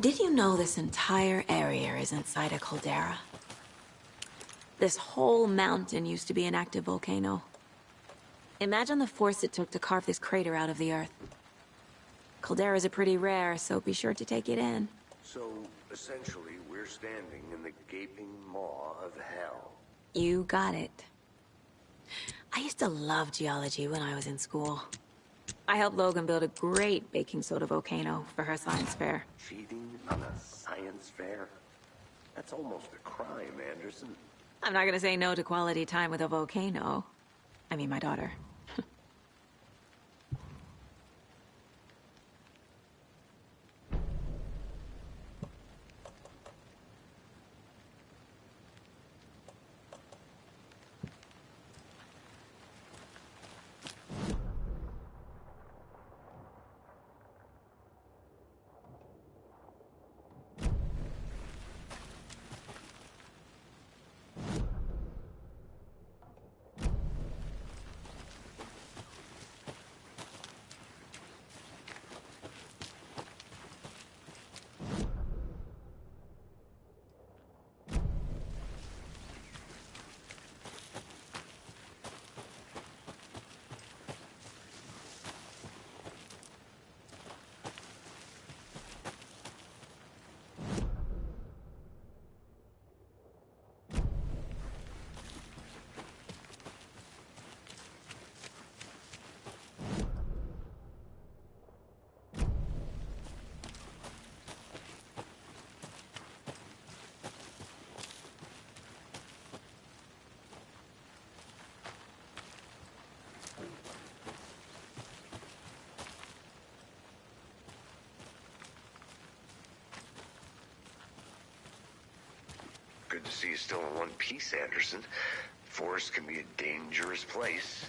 Did you know this entire area is inside a caldera? This whole mountain used to be an active volcano. Imagine the force it took to carve this crater out of the earth. Calderas are pretty rare, so be sure to take it in. So, essentially, we're standing in the gaping maw of hell. You got it. I used to love geology when I was in school. I helped Logan build a great baking soda volcano for her science fair. Cheating on a science fair? That's almost a crime, Anderson. I'm not gonna say no to quality time with a volcano. I mean, my daughter. Good to see you still in one piece, Anderson. Forest can be a dangerous place.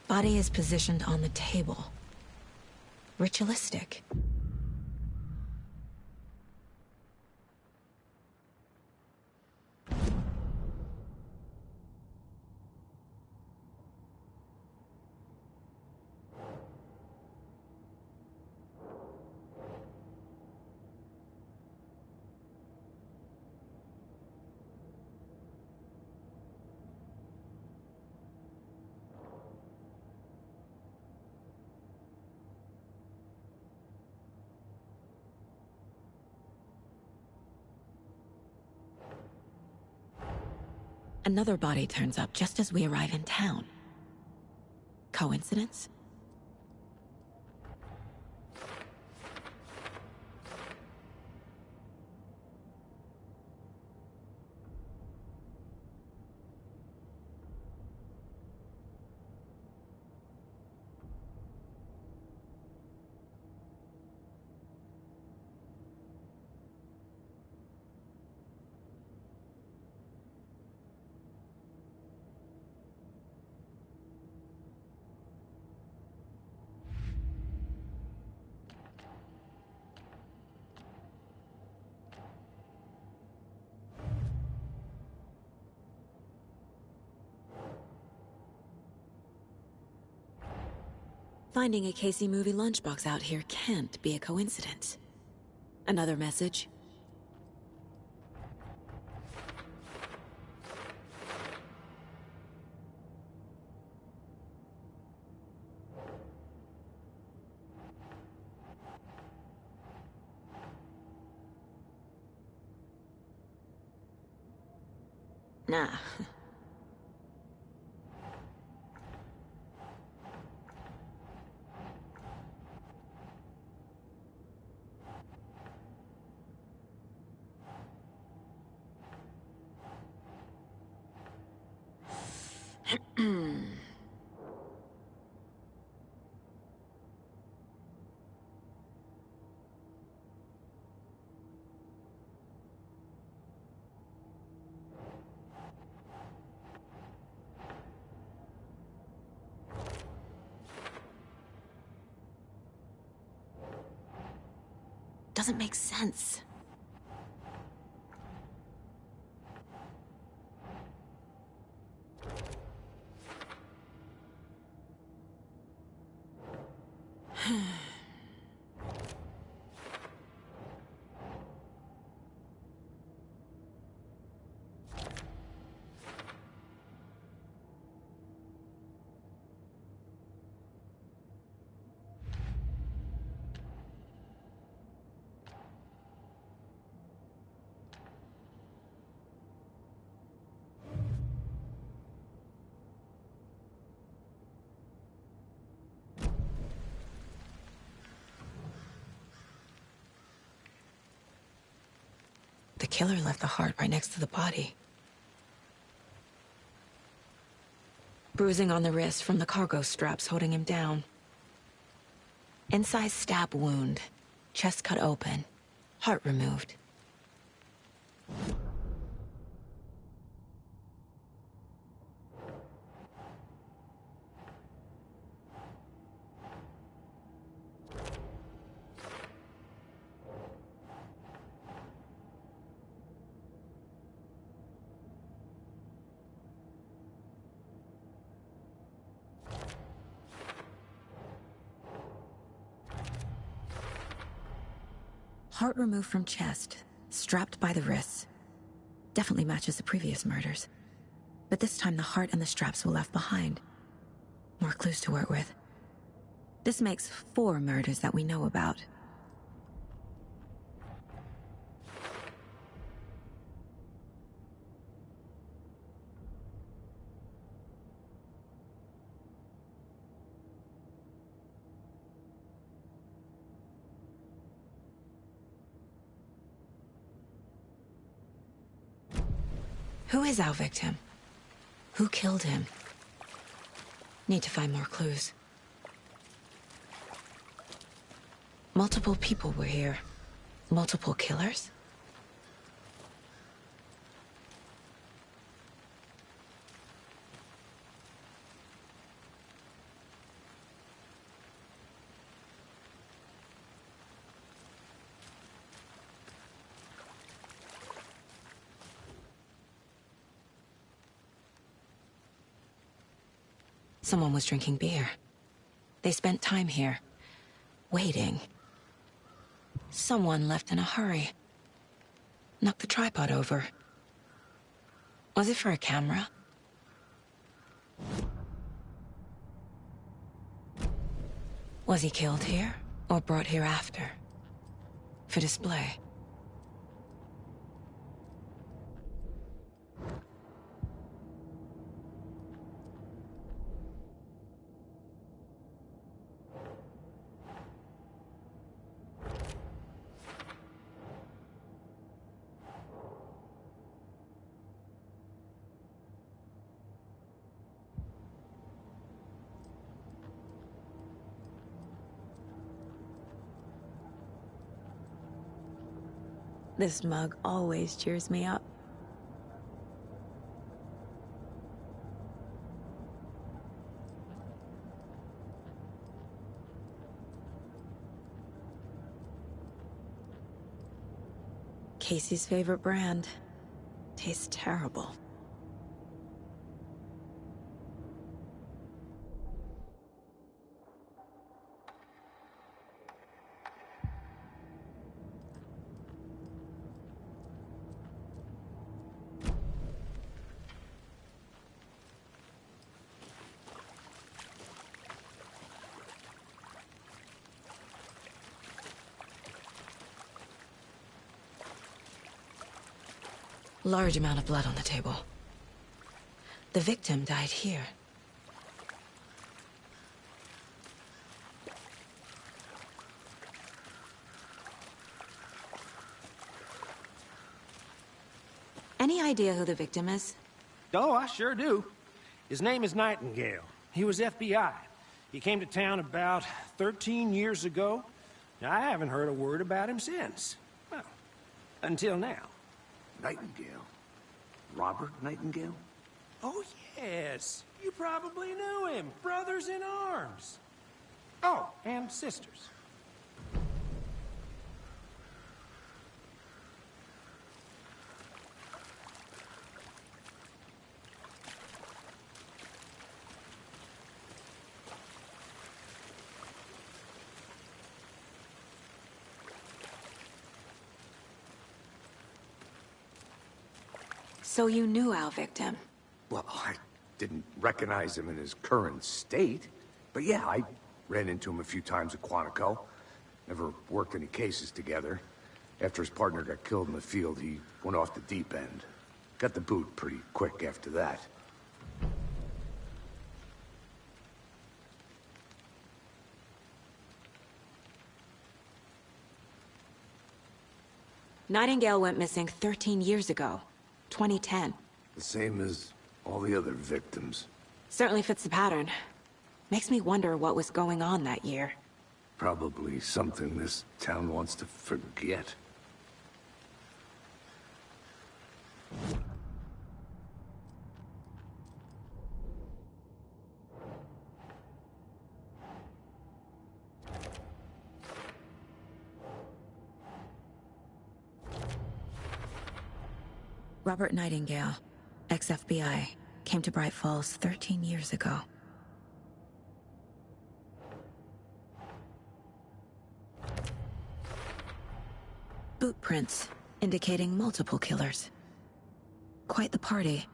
Body is positioned on the table. Ritualistic. Another body turns up just as we arrive in town. Coincidence? Finding a Casey movie lunchbox out here can't be a coincidence. Another message? Nah. Doesn't make sense. The killer left the heart right next to the body. Bruising on the wrist from the cargo straps holding him down. Incised stab wound. Chest cut open. Heart removed. Heart removed from chest, strapped by the wrists. Definitely matches the previous murders. But this time the heart and the straps were left behind. More clues to work with. This makes 4 murders that we know about. Who is our victim? Who killed him? Need to find more clues. Multiple people were here. Multiple killers? Someone was drinking beer. They spent time here, waiting. Someone left in a hurry. Knocked the tripod over. Was it for a camera? Was he killed here, or brought here after? For display? This mug always cheers me up. Casey's favorite brand. Tastes terrible. Large amount of blood on the table. The victim died here. Any idea who the victim is? Oh, I sure do. His name is Nightingale. He was FBI. He came to town about 13 years ago. I haven't heard a word about him since. Well, until now. Nightingale? Robert Nightingale? Oh, yes. You probably knew him. Brothers in arms. Oh, and sisters. So you knew our victim? Well, I didn't recognize him in his current state. But yeah, I ran into him a few times at Quantico. Never worked any cases together. After his partner got killed in the field, he went off the deep end. Got the boot pretty quick after that. Nightingale went missing 13 years ago. 2010. The same as all the other victims. Certainly fits the pattern. Makes me wonder what was going on that year. Probably something this town wants to forget. Robert Nightingale, ex-FBI, came to Bright Falls 13 years ago. Boot prints, indicating multiple killers. Quite the party.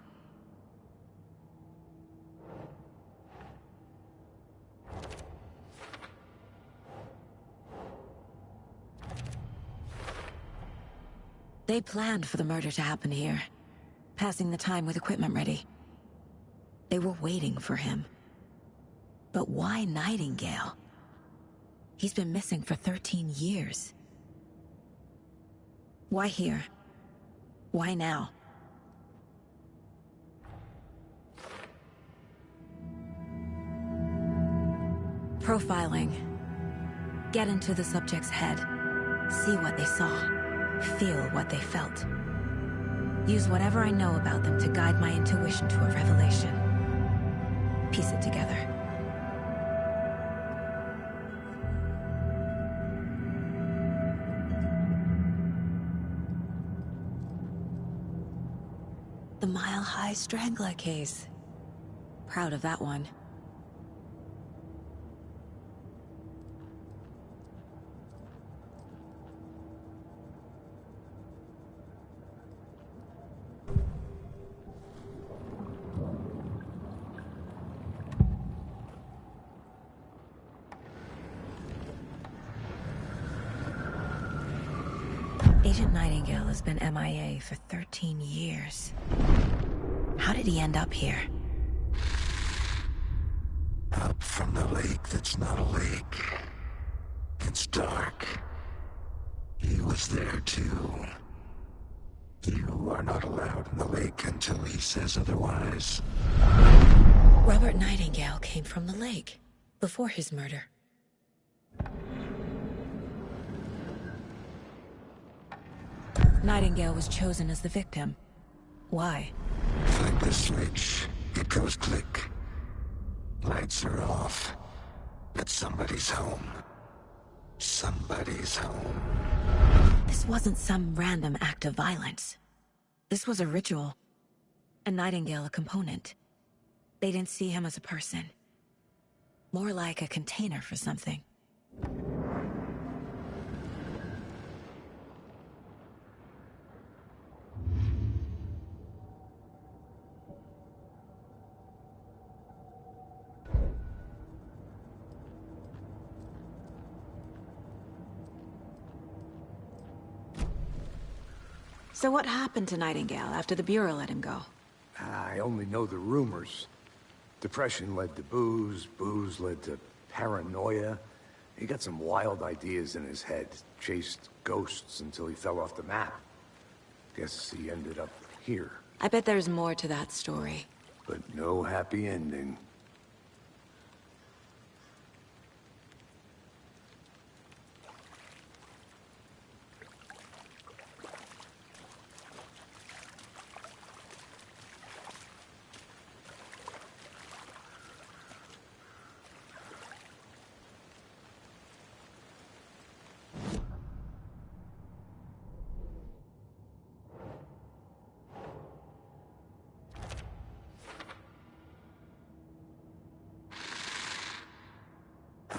They planned for the murder to happen here, passing the time with equipment ready. They were waiting for him. But why Nightingale? He's been missing for 13 years. Why here? Why now? Profiling. Get into the subject's head. See what they saw. Feel what they felt. Use whatever I know about them to guide my intuition to a revelation. Piece it together. The Mile High Strangler case. Proud of that one. Agent Nightingale has been MIA for 13 years. How did he end up here? Up from the lake that's not a lake. It's dark. He was there too. You are not allowed in the lake until he says otherwise. Robert Nightingale came from the lake, before his murder. Nightingale was chosen as the victim. Why? Flick the switch, it goes click. Lights are off, but somebody's home. Somebody's home. This wasn't some random act of violence. This was a ritual. And Nightingale a component. They didn't see him as a person. More like a container for something. So what happened to Nightingale after the Bureau let him go? I only know the rumors. Depression led to booze, booze led to paranoia. He got some wild ideas in his head, chased ghosts until he fell off the map. Guess he ended up here. I bet there's more to that story. But no happy ending.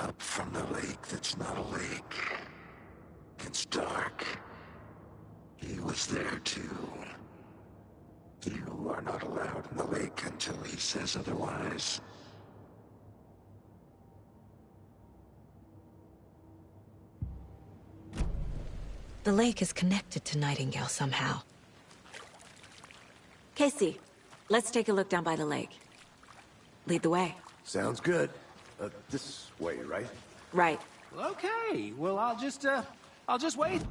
Up from the lake that's not a lake. It's dark. He was there too. You are not allowed in the lake until he says otherwise. The lake is connected to Nightingale somehow. Casey, let's take a look down by the lake. Lead the way. Sounds good. This way, right? Right. Okay, well, I'll just wait.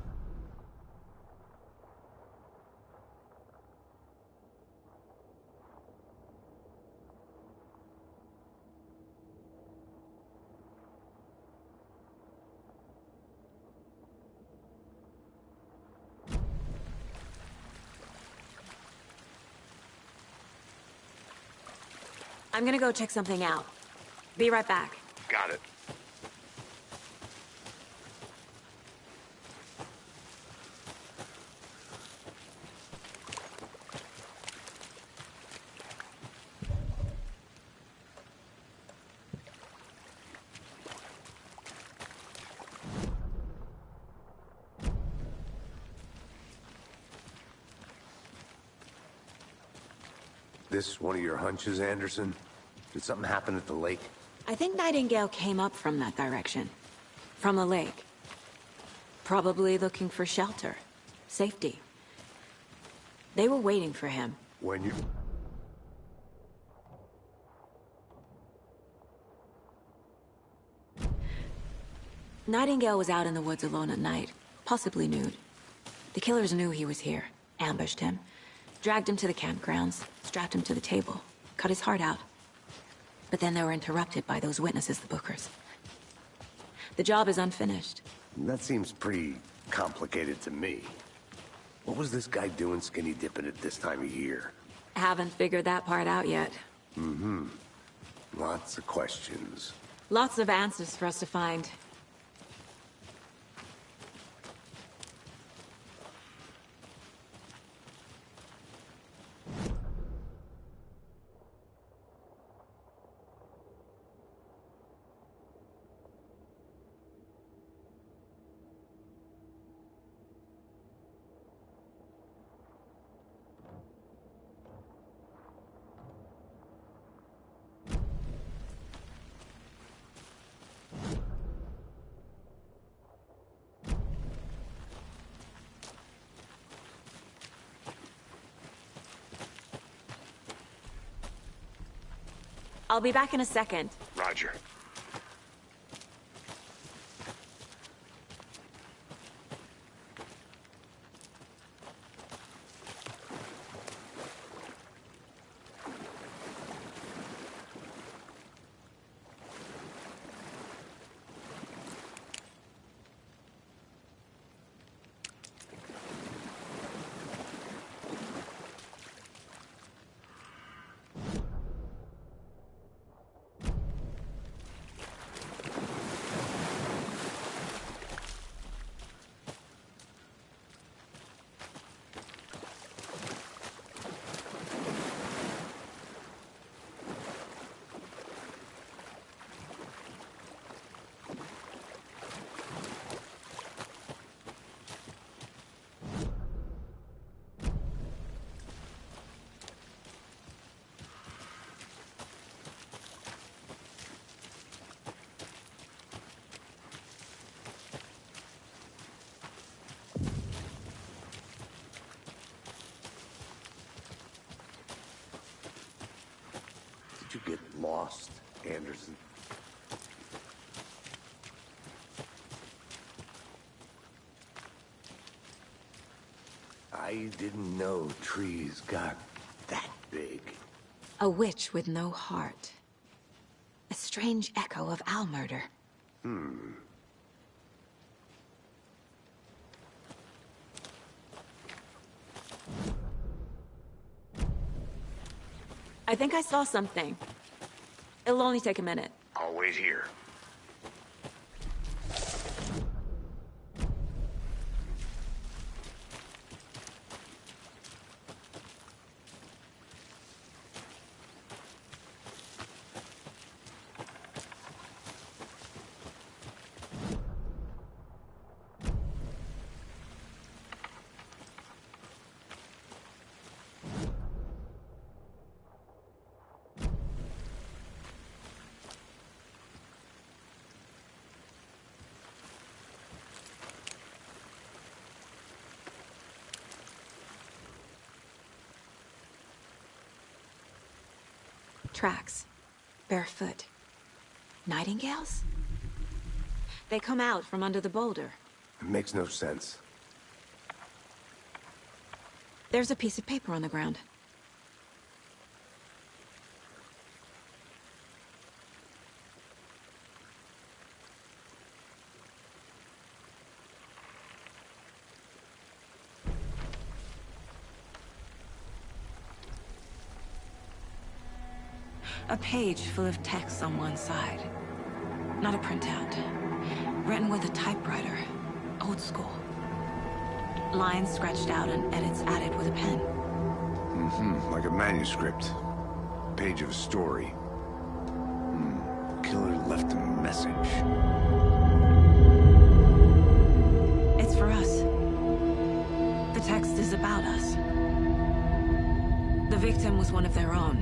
I'm gonna go check something out. Be right back. Got it. This one of your hunches, Anderson? Did something happen at the lake? I think Nightingale came up from that direction. From the lake. Probably looking for shelter. Safety. They were waiting for him. When you... Nightingale was out in the woods alone at night, possibly nude. The killers knew he was here, ambushed him, dragged him to the campgrounds, strapped him to the table, cut his heart out. But then they were interrupted by those witnesses, the Bookers. The job is unfinished. That seems pretty complicated to me. What was this guy doing skinny dipping at this time of year? Haven't figured that part out yet. Lots of questions. Lots of answers for us to find. I'll be back in a second. Roger. Did you get lost, Anderson? I didn't know trees got that big. A witch with no heart. A strange echo of owl murder. I think I saw something. It'll only take a minute. I'll wait here. Tracks. Barefoot. Nightingales? They come out from under the boulder. It makes no sense. There's a piece of paper on the ground. A page full of text on one side. Not a printout. Written with a typewriter. Old school. Lines scratched out and edits added with a pen. Mm-hmm, like a manuscript. Page of a story. Killer left a message. It's for us. The text is about us. The victim was one of their own.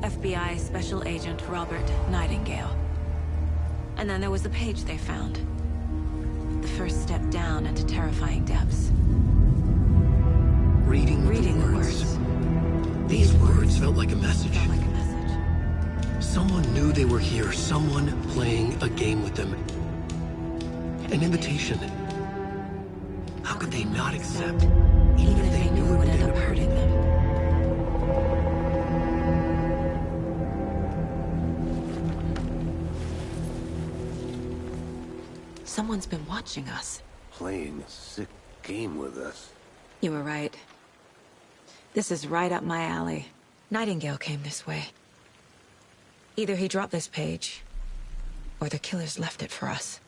FBI Special Agent Robert Nightingale. And then there was the page they found. The first step down into terrifying depths. Reading the the words. These words felt like a message. Felt like a message. Someone knew they were here. Someone playing a game with them. An invitation. How could they not accept? Even if they knew it would end up hurting them. Someone's been watching us. Playing a sick game with us. You were right. This is right up my alley. Nightingale came this way. Either he dropped this page, or the killers left it for us.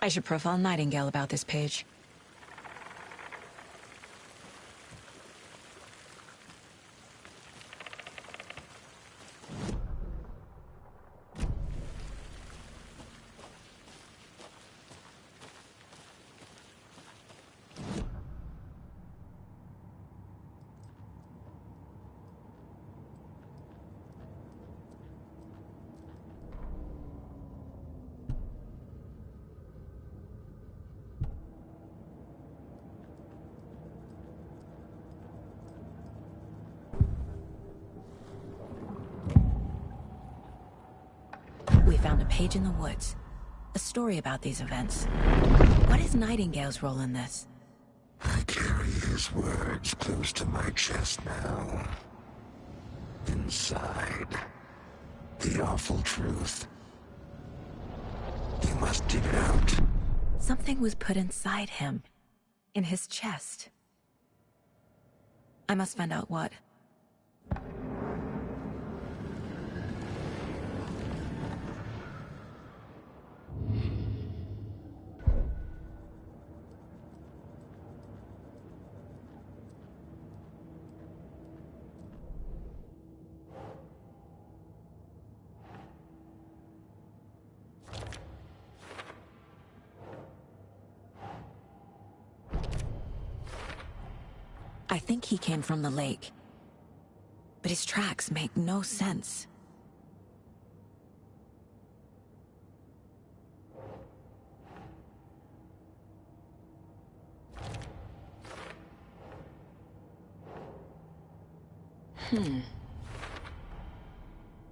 I should profile Nightingale about this page. We found a page in the woods. A story about these events. What is Nightingale's role in this? I carry his words close to my chest now. Inside, the awful truth. You must dig it out. Something was put inside him. In his chest. I must find out what. I think he came from the lake. But his tracks make no sense.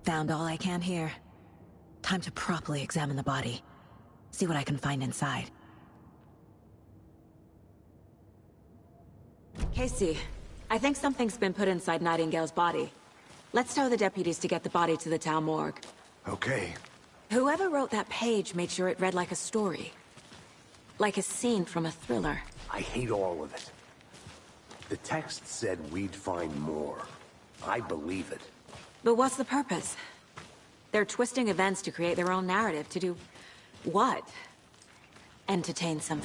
Found all I can here. Time to properly examine the body. See what I can find inside. Casey, I think something's been put inside Nightingale's body. Let's tell the deputies to get the body to the town morgue. Okay. Whoever wrote that page made sure it read like a story. Like a scene from a thriller. I hate all of it. The text said we'd find more. I believe it. But what's the purpose? They're twisting events to create their own narrative. To do what? Entertain some...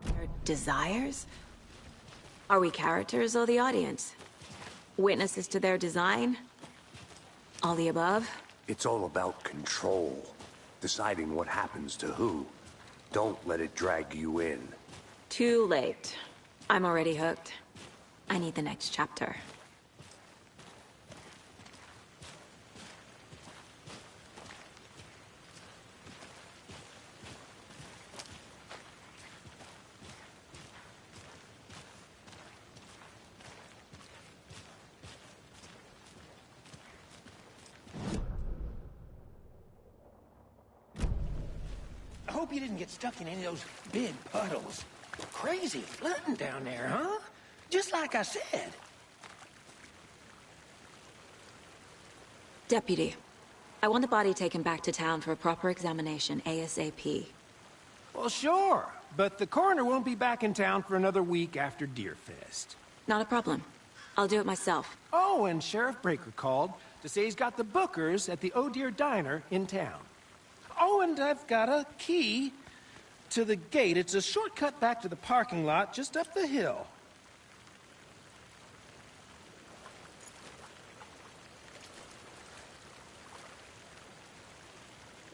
their desires? Are we characters or the audience? Witnesses to their design? All the above? It's all about control. Deciding what happens to who. Don't let it drag you in. Too late. I'm already hooked. I need the next chapter. hope you didn't get stuck in any of those big puddles. Crazy flooding down there, huh? Just like I said. Deputy, I want the body taken back to town for a proper examination, ASAP. Well, sure, but the coroner won't be back in town for another week after Deerfest. Not a problem. I'll do it myself. Oh, and Sheriff Breaker called to say he's got the Bookers at the Oh Dear Diner in town. Oh, and I've got a key to the gate. It's a shortcut back to the parking lot just up the hill.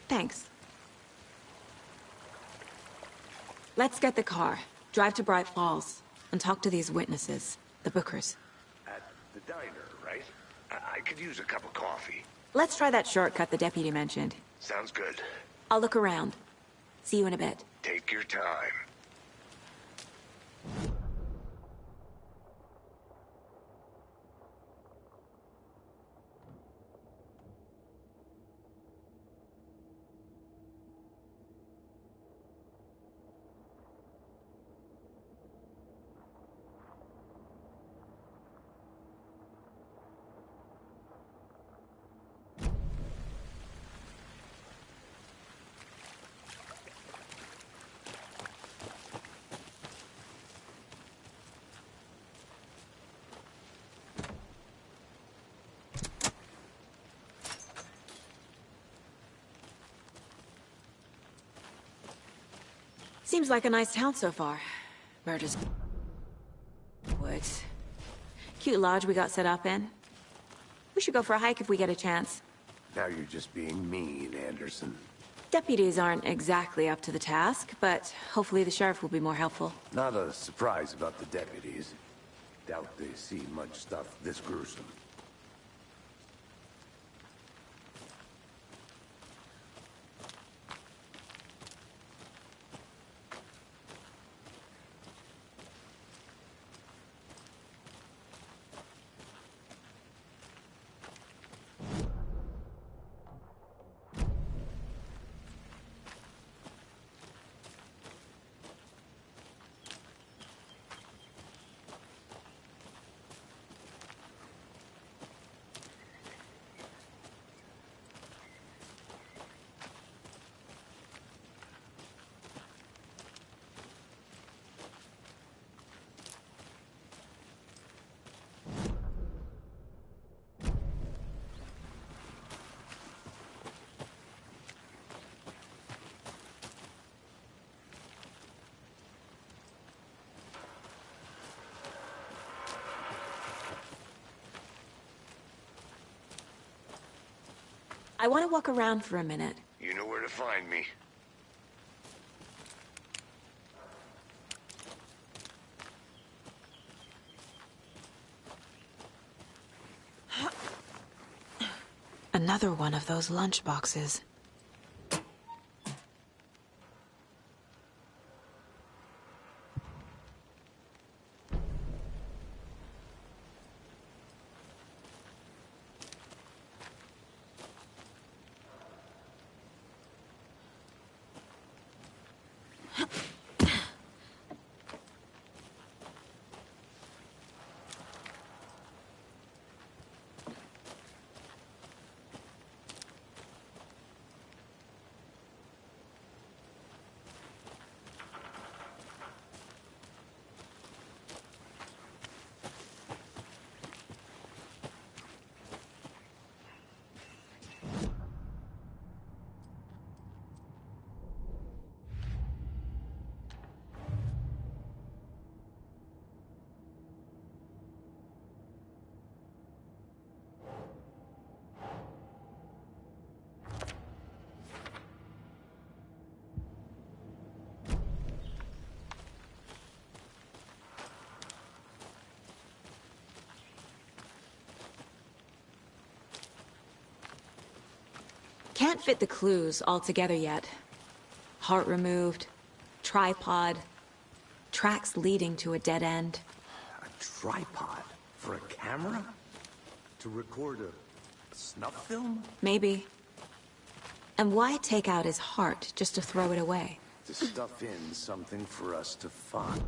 Thanks. Let's get the car, drive to Bright Falls, and talk to these witnesses, the Bookers. At the diner, right? I could use a cup of coffee. Let's try that shortcut the deputy mentioned. Sounds good. I'll look around. See you in a bit. Take your time. Seems like a nice town so far. Murders. Woods. Cute lodge we got set up in. We should go for a hike if we get a chance. Now you're just being mean, Anderson. Deputies aren't exactly up to the task, but hopefully the sheriff will be more helpful. Not a surprise about the deputies. Doubt they see much stuff this gruesome. I want to walk around for a minute. You know where to find me. Another one of those lunch boxes. Can't fit the clues all together yet. Heart removed, tripod, tracks leading to a dead end. A tripod? For a camera? To record a snuff film? Maybe. And why take out his heart just to throw it away? to stuff in something for us to find.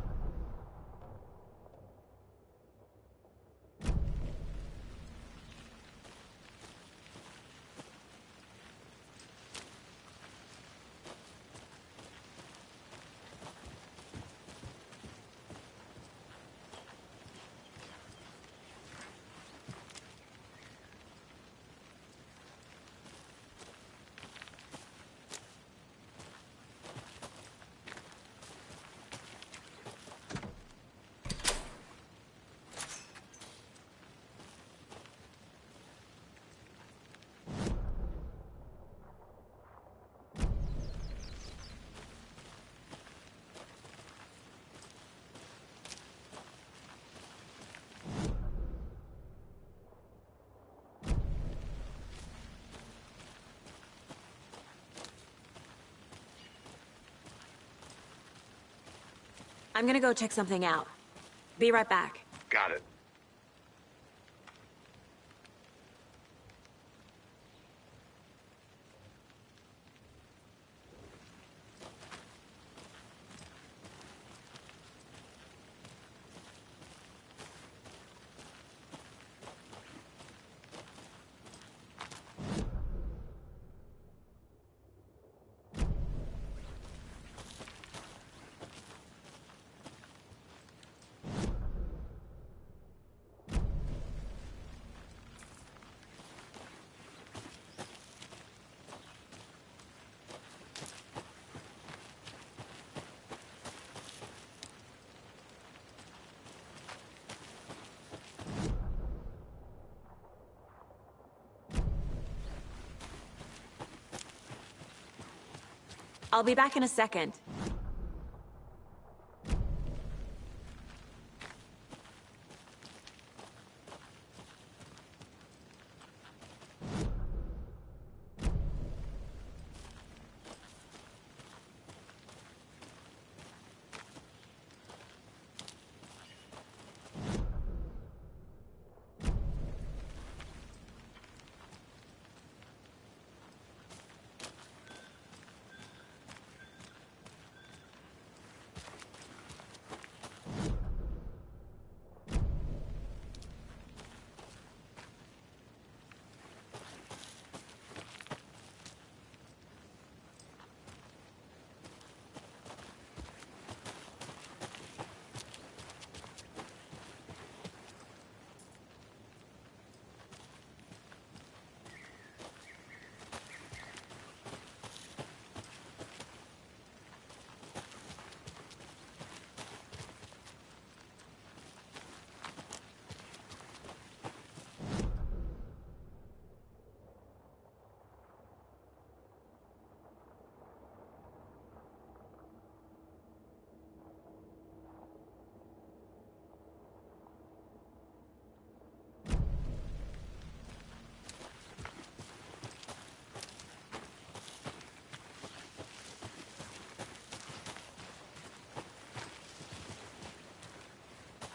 I'm gonna go check something out. Be right back. Got it. I'll be back in a second.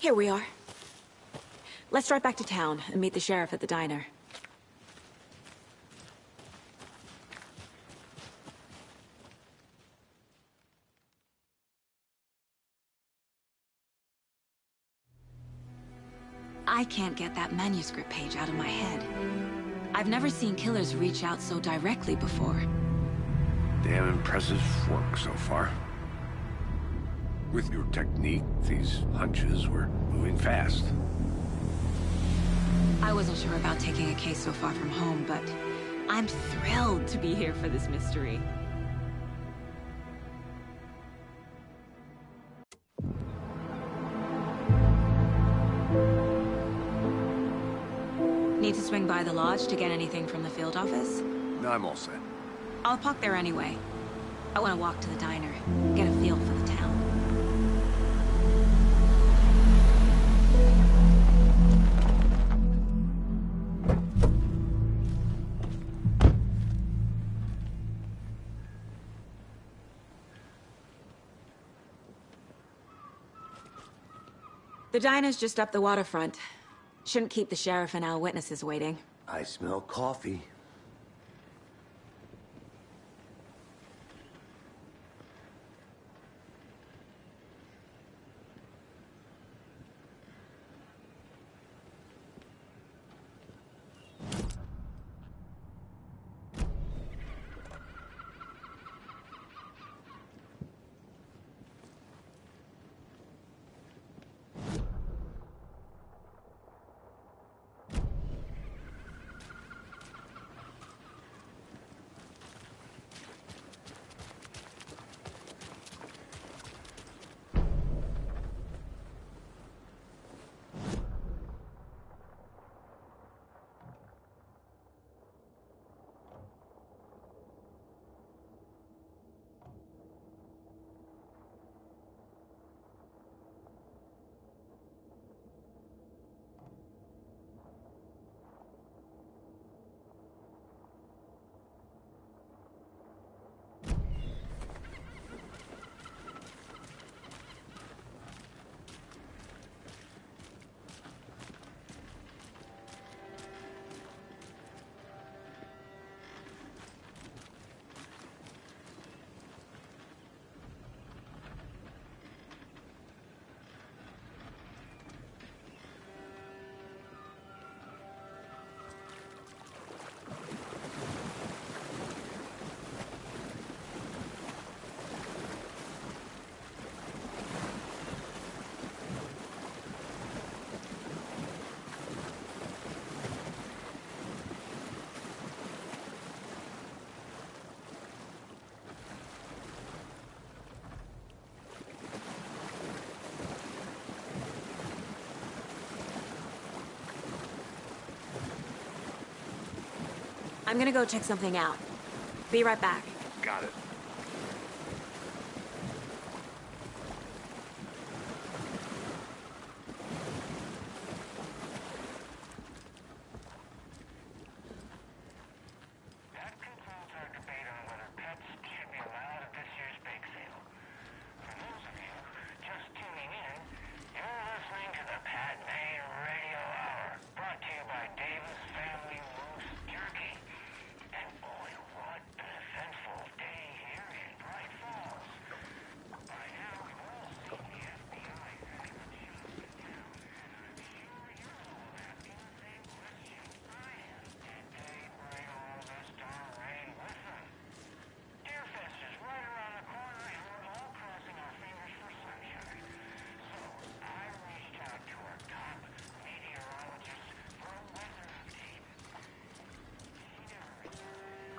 Here we are. Let's drive back to town and meet the sheriff at the diner. I can't get that manuscript page out of my head. I've never seen killers reach out so directly before. Damn impressive work so far. With your technique, these hunches were moving fast. I wasn't sure about taking a case so far from home, but I'm thrilled to be here for this mystery. Need to swing by the lodge to get anything from the field office? No, I'm all set. I'll park there anyway. I want to walk to the diner, get a feel for the town. The diner's just up the waterfront. Shouldn't keep the sheriff and our witnesses waiting. I smell coffee. I'm gonna go check something out. Be right back. Got it. That concludes our debate on whether pets should be allowed at this year's bake sale. For those of you just tuning in, you're listening to the Pat Maine Radio Hour, brought to you by Davis Family Roast Jerky. And boy, what an eventful day here in Bright Falls. By now, we've all seen the FBI setting up shop in town, and I'm sure you're all asking the same questions I am. Did they bring all this darn rain with them? Deerfest is right around the corner, and we're all crossing our fingers for sunshine. So, I reached out to our top meteorologist for a weather update. She never responded.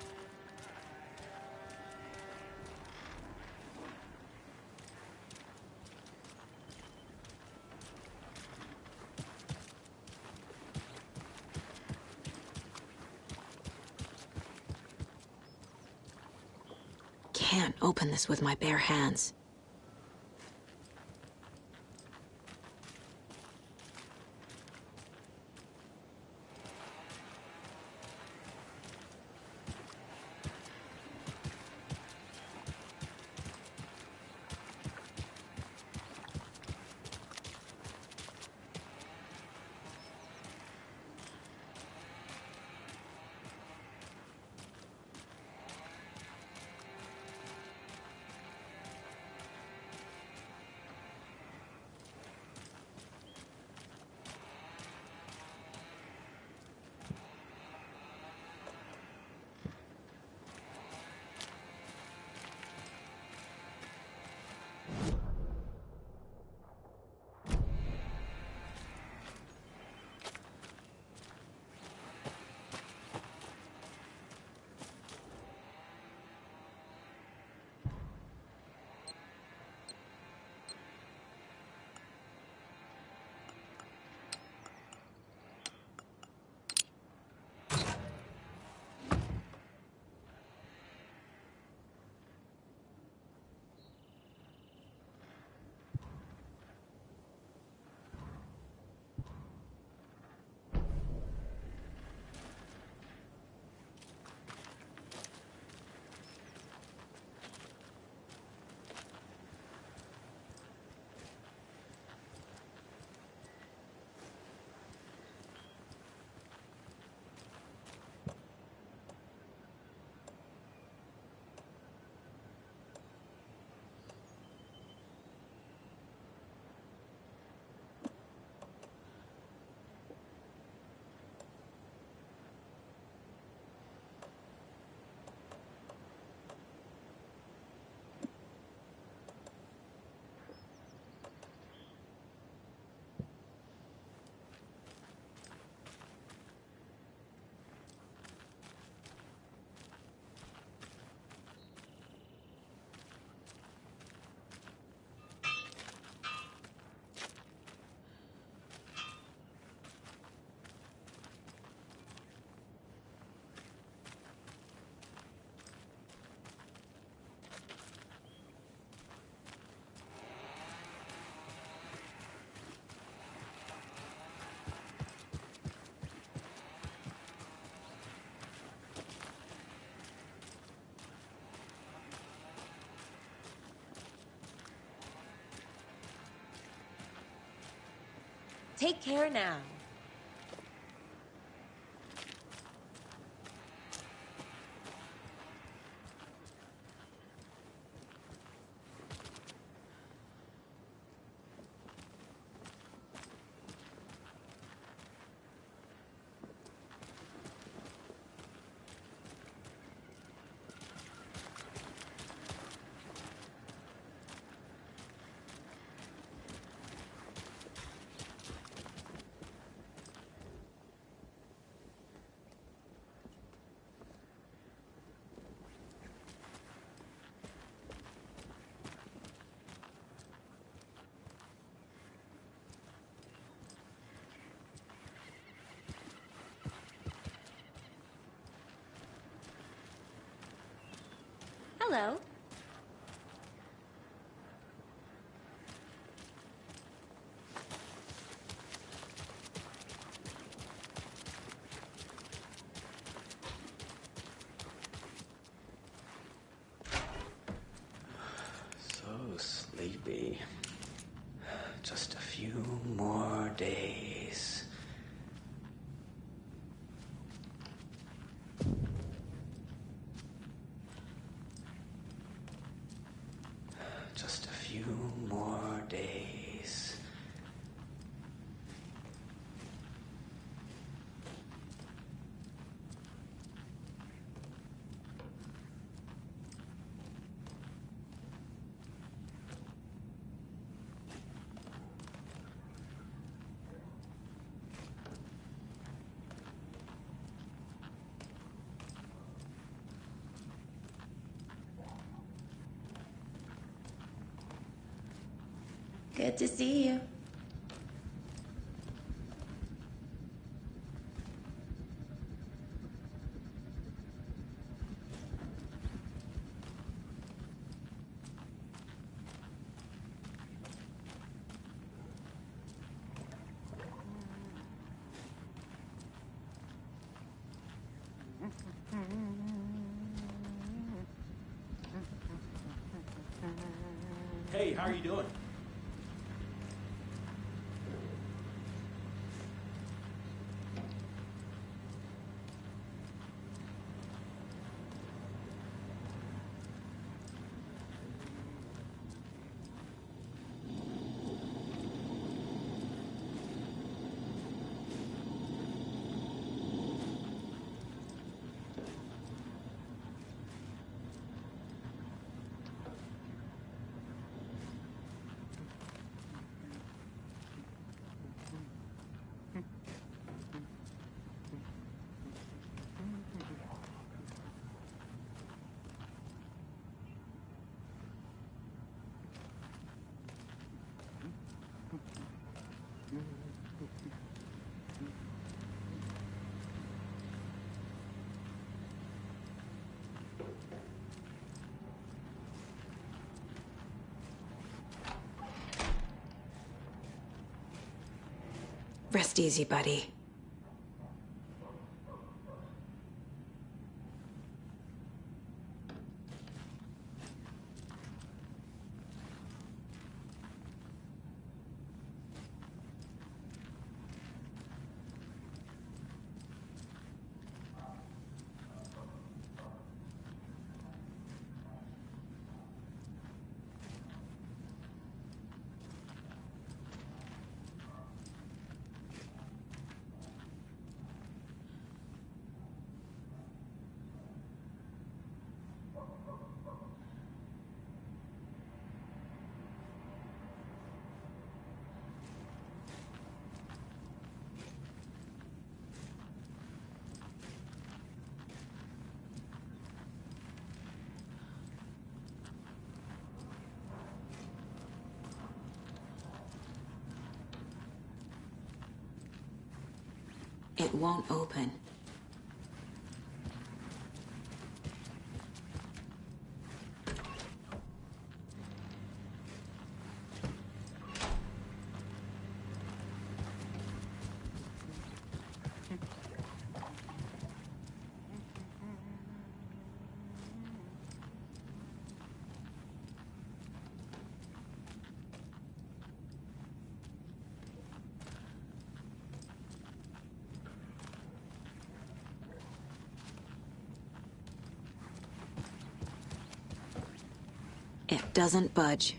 Can't open this with my bare hands. Take care now. Hello. So sleepy. Just a few more days. Just a few more days. Good to see you. Hey, how are you doing? Rest easy, buddy. It won't open. It doesn't budge.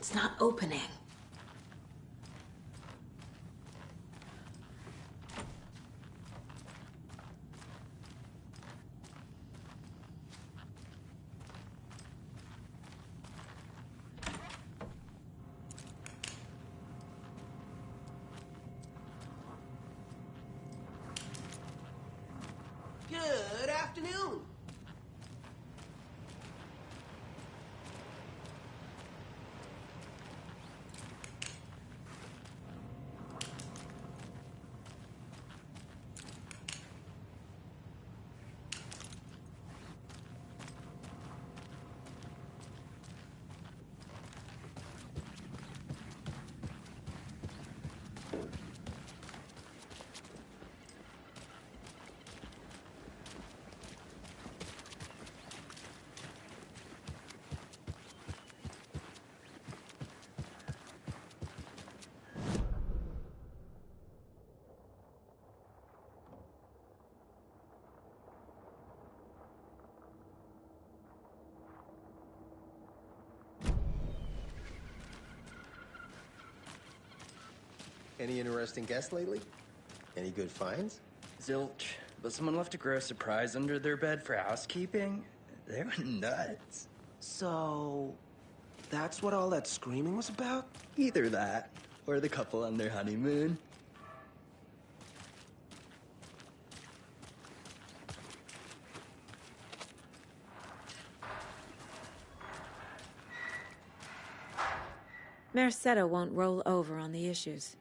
It's not opening. Good afternoon. Any interesting guests lately? Any good finds? Zilch, but someone left a gross surprise under their bed for housekeeping. They went nuts. So, that's what all that screaming was about? Either that, or the couple on their honeymoon. Merced won't roll over on the issues.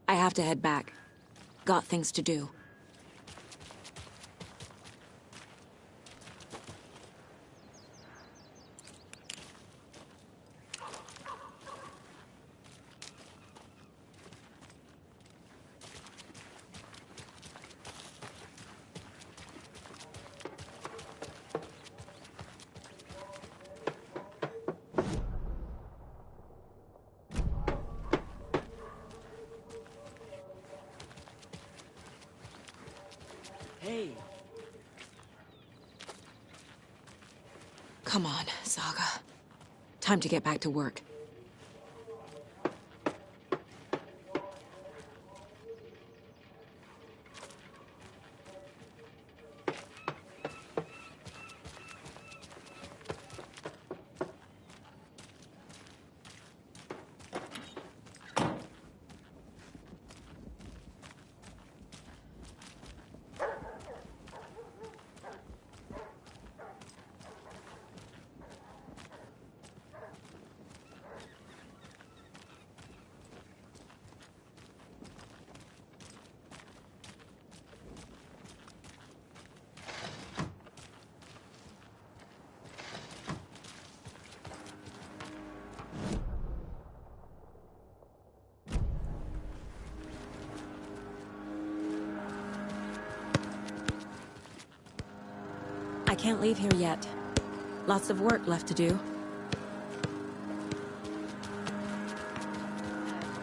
I have to head back. Got things to do. Hey. Come on, Saga. Time to get back to work. I can't leave here yet. Lots of work left to do.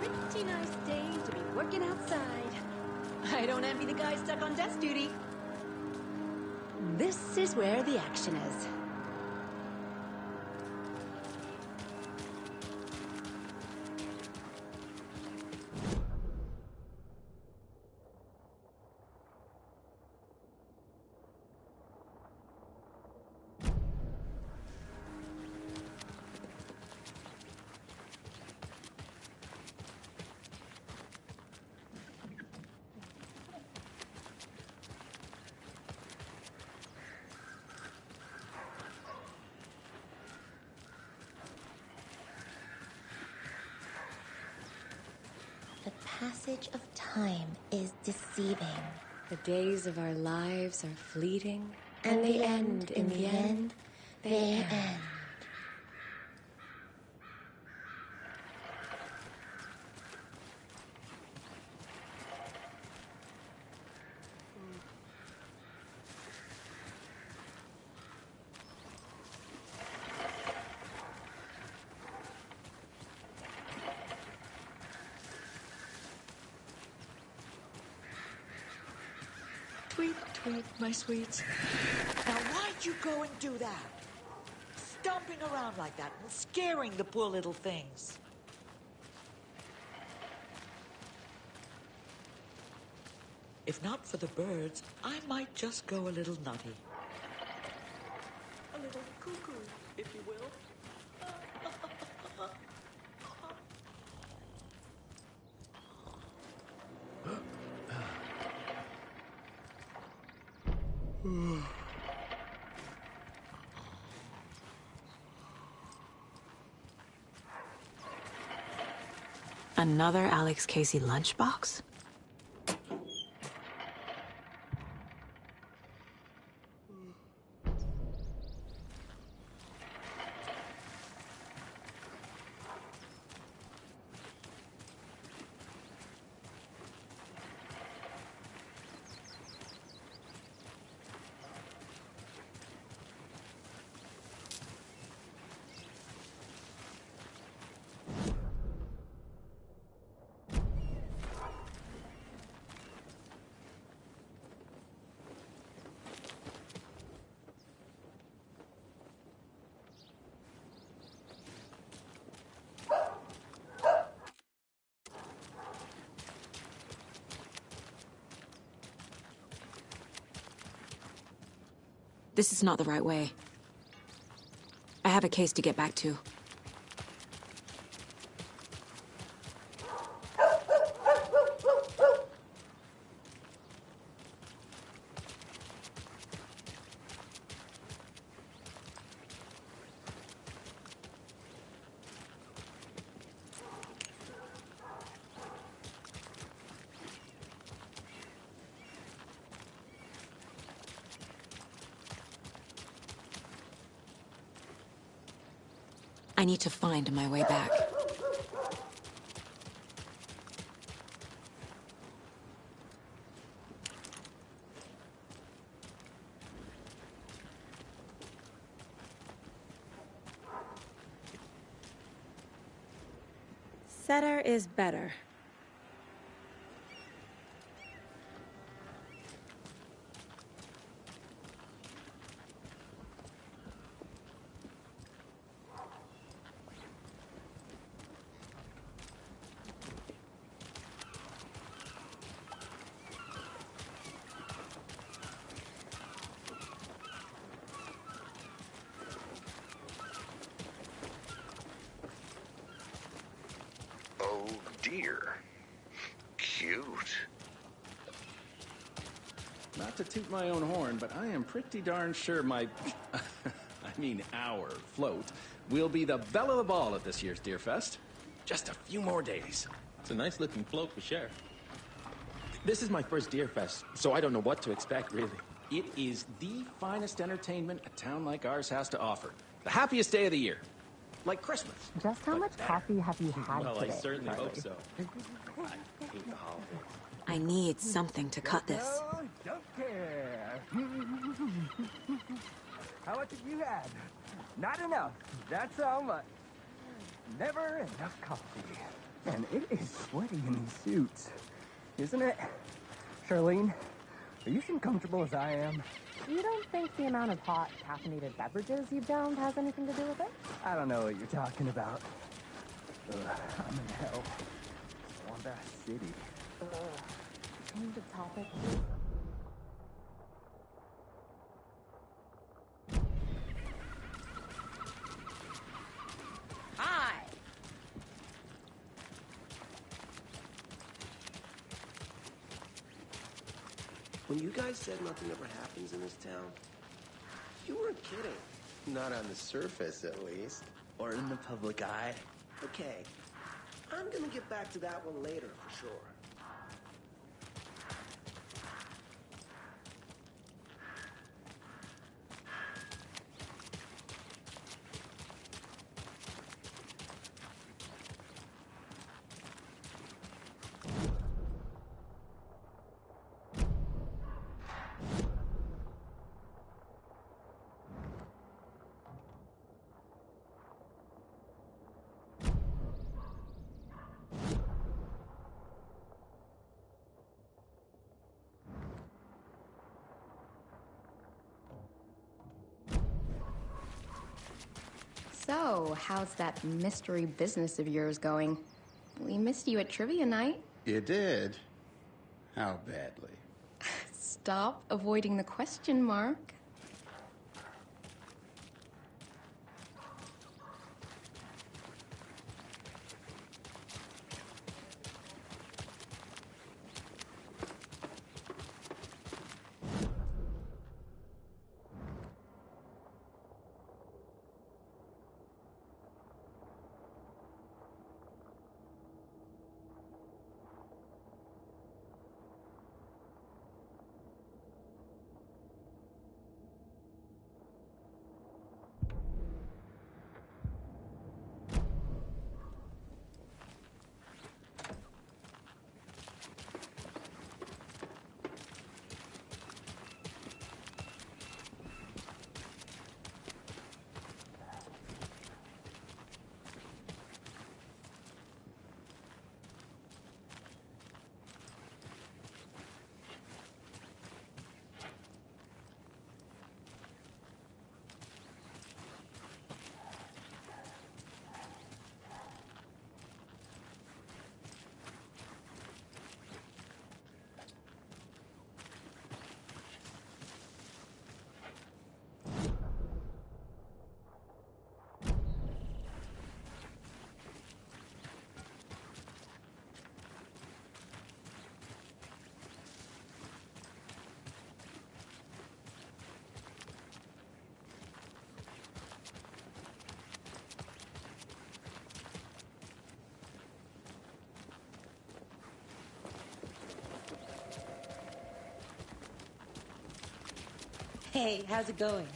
Pretty nice day to be working outside. I don't envy the guy stuck on desk duty. This is where the action is. passage of time is deceiving. The days of our lives are fleeting, And they end in the end. They end. Tweet, tweet, my sweets. Now why'd you go and do that? Stomping around like that and scaring the poor little things. If not for the birds, I might just go a little nutty. A little cuckoo, if you will. Another Alex Casey lunchbox? This is not the right way. I have a case to get back to. I need to find my way back. Setter is better. Oh dear. Cute. Not to toot my own horn, but I am pretty darn sure my... I mean our float will be the belle of the ball at this year's Deer Fest. Just a few more days. It's a nice looking float for sure. This is my first Deer Fest, so I don't know what to expect, really. It is the finest entertainment a town like ours has to offer. The happiest day of the year. Like Christmas. Just how much coffee have you had Well, today, I certainly Charlie? hope so. I hate the holiday. I need something to cut this. Don't care. How much have you had? Not enough. That's how much. Never enough coffee. And it is sweaty in these suits, isn't it? Charlene, are you as comfortable as I am? You don't think the amount of hot, caffeinated beverages you've downed has anything to do with it? I don't know what you're talking about. I'm in hell. Swamp-ass city. Change the topic. Hi! When you guys said nothing ever happens in this town, you weren't kidding. Not on the surface, at least. Or in the public eye. Okay, I'm gonna get back to that one later for sure. So, how's that mystery business of yours going? We missed you at trivia night. You did? How badly? Stop avoiding the question, Mark. Hey, how's it going?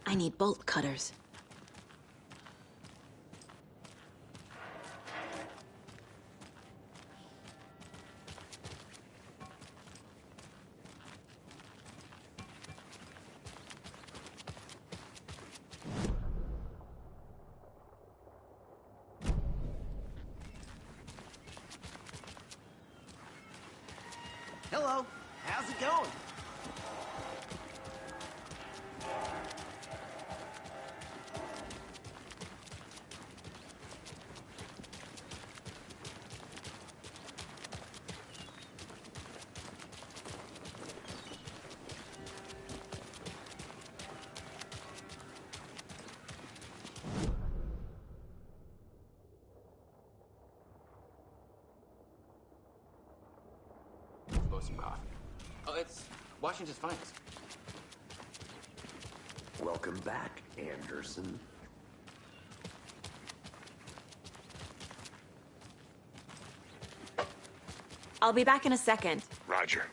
I need bolt cutters. Hello, how's it going? Blow some coffee. Oh, it's Washington's finest. Welcome back, Anderson. I'll be back in a second. Roger.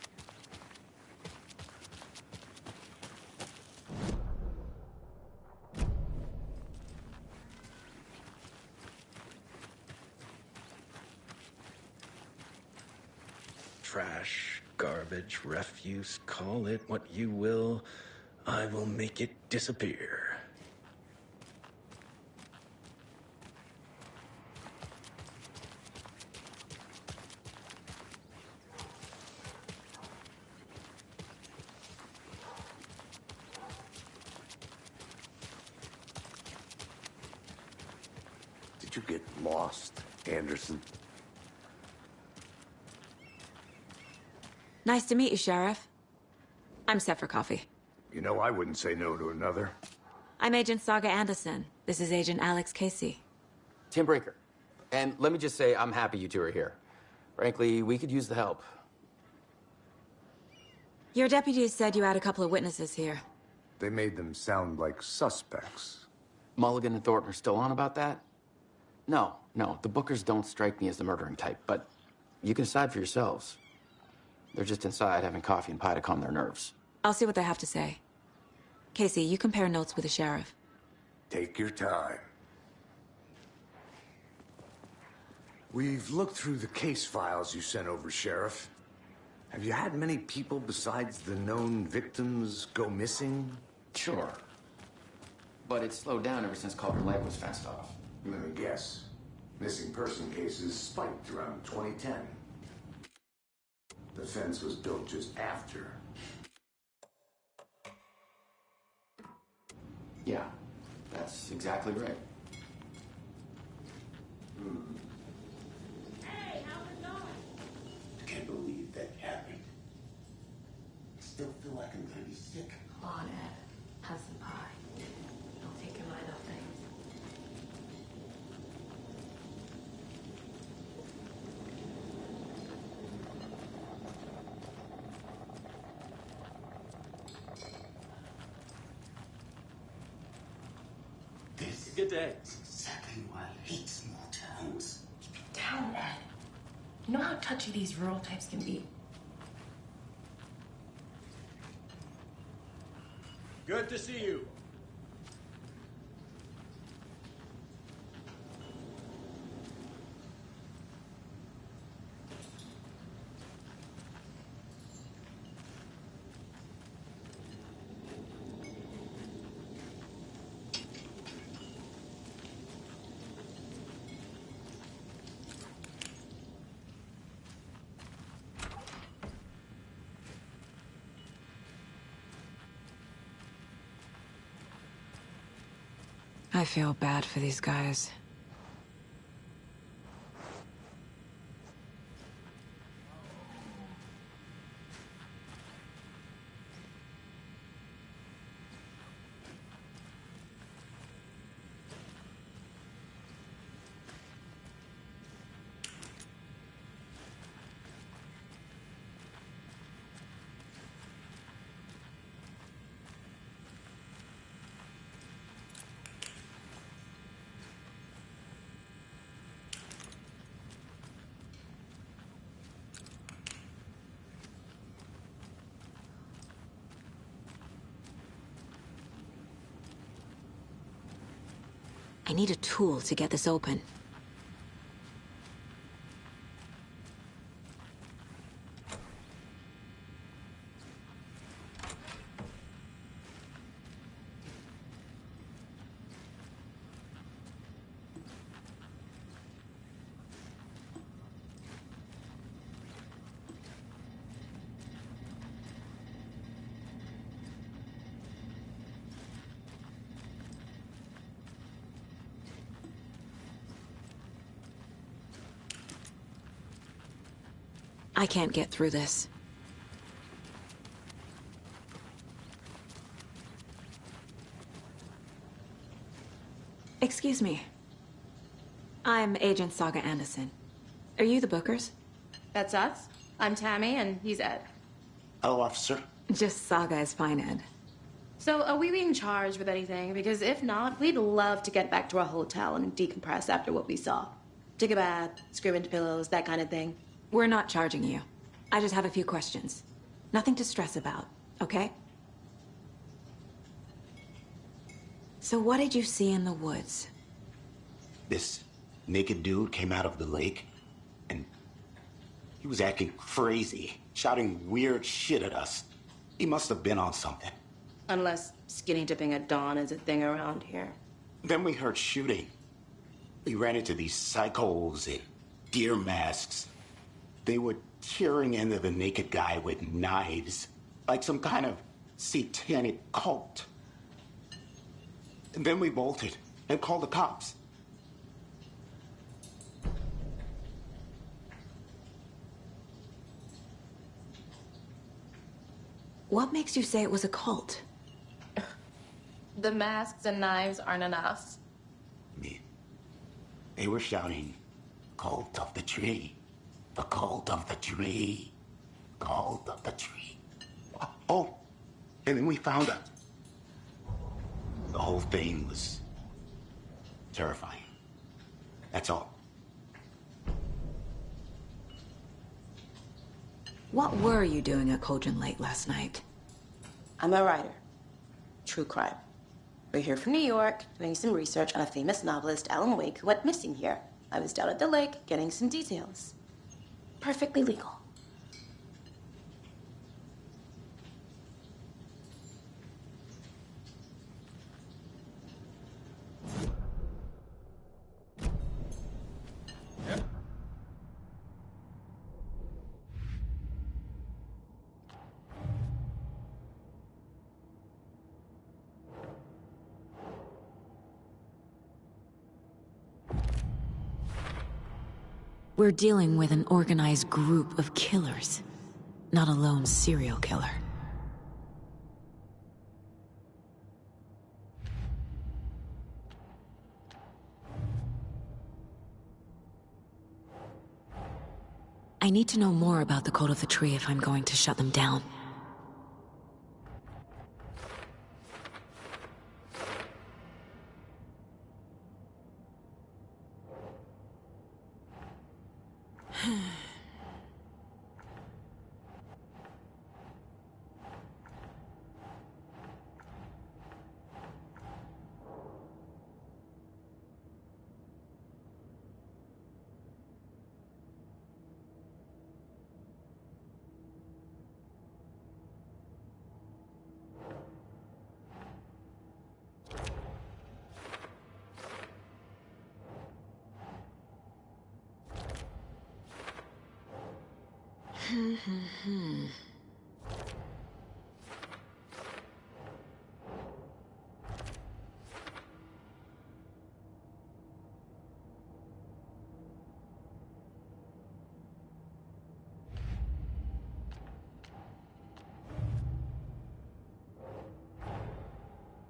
Trash, garbage, refuse, call it what you will. I will make it disappear. Where'd you get lost, Anderson? Nice to meet you, Sheriff. I'm set for coffee. You know, I wouldn't say no to another. I'm Agent Saga Anderson. This is Agent Alex Casey. Tim Breaker. And let me just say, I'm happy you two are here. Frankly, we could use the help. Your deputies said you had a couple of witnesses here. They made them sound like suspects. Mulligan and Thornton are still on about that? No, the Bookers don't strike me as the murdering type, but you can decide for yourselves. They're just inside having coffee and pie to calm their nerves. I'll see what they have to say. Casey, you compare notes with the sheriff. Take your time. We've looked through the case files you sent over, Sheriff. Have you had many people besides the known victims go missing? Sure. But it's slowed down ever since Culver Lake was fenced off. Let me guess. Missing person cases spiked around 2010. The fence was built just after. Yeah, that's exactly right. Hey, how's it going? Can't believe that happened. Still feel like I'm gonna be sick. Come on, Ed. Have some pie. Don't take your mind off things. This Good day. is exactly why I hate small towns. Keep it down, Ed. You know how touchy these rural types can be. Good to see you. I feel bad for these guys. I need a tool to get this open. I can't get through this. Excuse me. I'm Agent Saga Anderson. Are you the Bookers? That's us. I'm Tammy, and he's Ed. Hello, officer. Just Saga is fine, Ed. So, are we being charged with anything? Because if not, we'd love to get back to our hotel and decompress after what we saw. Take a bath, scream into pillows, that kind of thing. We're not charging you. I just have a few questions. Nothing to stress about, okay? So what did you see in the woods? This naked dude came out of the lake, and he was acting crazy, shouting weird shit at us. He must have been on something. Unless skinny dipping at dawn is a thing around here. Then we heard shooting. We ran into these psychos in deer masks. They were tearing into the naked guy with knives, like some kind of satanic cult. And then we bolted and called the cops. What makes you say it was a cult? The masks and knives aren't enough. They were shouting, "Cult of the tree. The cult of the tree. Cult of the tree." Oh, and then we found out. The whole thing was terrifying. That's all. What were you doing at Cauldron Lake last night? I'm a writer. True crime. We're here from New York, doing some research on a famous novelist, Alan Wake, who went missing here. I was down at the lake, getting some details. Perfectly legal. We're dealing with an organized group of killers, not a lone serial killer. I need to know more about the Cult of the Tree if I'm going to shut them down.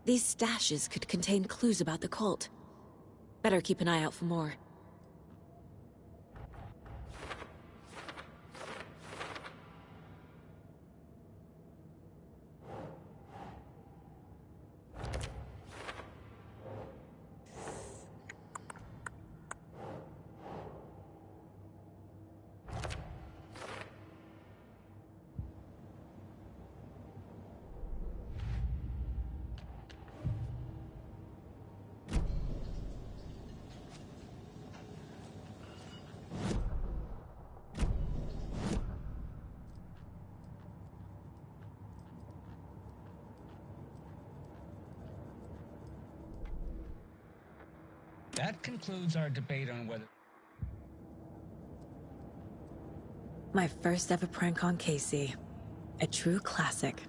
These stashes could contain clues about the cult. Better keep an eye out for more. That concludes our debate on whether... My first ever prank on Casey. A true classic.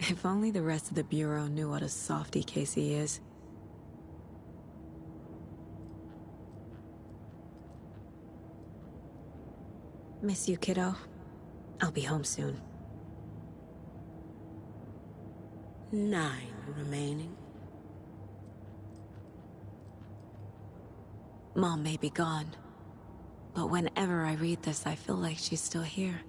If only the rest of the Bureau knew what a softy Casey is. Miss you, kiddo. I'll be home soon. 9 remaining. Mom may be gone, but whenever I read this, I feel like she's still here.